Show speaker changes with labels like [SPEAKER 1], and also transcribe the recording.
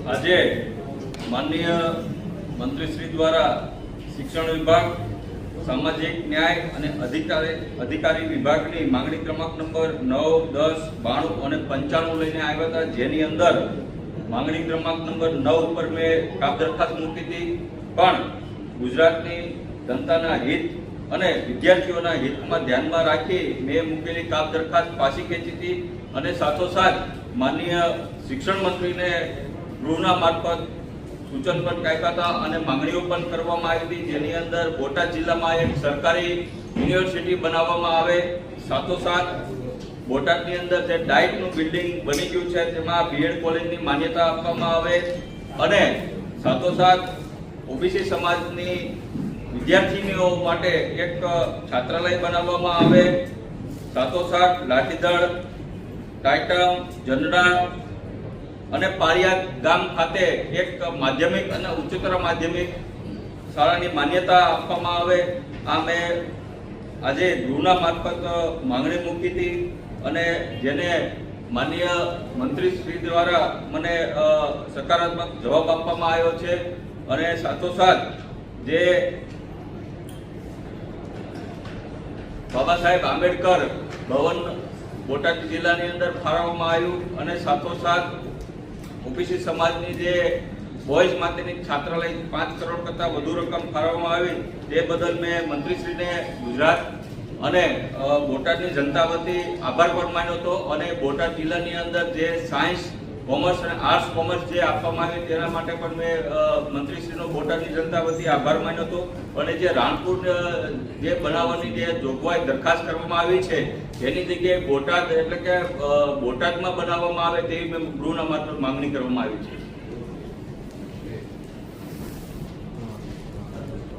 [SPEAKER 1] આજે માનનીય મંત્રીશ્રી દ્વારા શિક્ષણ વિભાગ, સામાજિક ન્યાય અને અધિકારી વિભાગની માંગણી ક્રમાંક નંબર 9, 10, 92 અને 95 લઈને આવ્યા હતા, જેની અંદર માંગણી ક્રમાંક નંબર 9 ઉપર મેં કાપ દરખાસ્ત મૂકી હતી, પણ ગુજરાતની જનતાના હિત અને વિદ્યાર્થીઓના હિતમાં ધ્યાનમાં રાખી મેં મૂકેલી કાપ દરખાસ્ત પાછી ખેંચી હતી અને સાથોસાથ માનનીય શિક્ષણ મંત્રીને ગૃહના મારફત સૂચન પણ કાપ્યા હતા અને માંગણીઓ પણ કરવામાં આવી હતી, જેની અંદર બોટાદ જિલ્લામાં એક સરકારી યુનિવર્સિટી બનાવવામાં આવે, સાથોસાથ બોટાદની અંદર જે ડાઇટનું બિલ્ડિંગ બની ગયું છે તેમાં બીએડ કોલેજની માન્યતા આપવામાં આવે અને સાથોસાથ ઓબીસી સમાજની વિદ્યાર્થીનીઓ માટે એક છાત્રાલય બનાવવામાં આવે, સાથોસાથ લાઠીદળ, ટાઈટમ, જનડા અને પાળિયાદ ગામ ખાતે એક માધ્યમિક અને ઉચ્ચતર માધ્યમિક શાળાની માન્યતા આપવામાં આવે. આ મેં આજે ગૃહના મારફત માંગણી મૂકી હતી અને જેને માનનીય મંત્રીશ્રી દ્વારા મને સકારાત્મક જવાબ આપવામાં આવ્યો છે અને સાથોસાથ જે બાબા સાહેબ આંબેડકર ભવન બોટાદ જિલ્લાની અંદર ફાળવવામાં આવ્યું અને સાથોસાથ ઓબીસી સમાજની જે બોયઝ માટેની છાત્રાલય 5 કરોડ કરતાં વધુ રકમ ફાળવવામાં આવી, તે બદલ મેં મંત્રીશ્રીને ગુજરાત અને બોટાદની જનતા વતી આભાર પણ માન્યો હતો અને બોટાદ જિલ્લાની અંદર જે સાયન્સ, કોમર્સ અને આર્ટ્સ કોમર્સ જે આપવામાં આવ્યું તેના માટે પણ મેં મંત્રીશ્રીનો બોટાદની જનતા વતી આભાર માન્યો હતો અને જે રાણપુર જે બનાવવાની જે જોગવાઈ દરખાસ્ત કરવામાં આવી છે એની જગ્યાએ બોટાદ એટલે કે બોટાદમાં બનાવવામાં આવે તેવી મેં ગૃહના મારફત માંગણી કરવામાં આવી છે.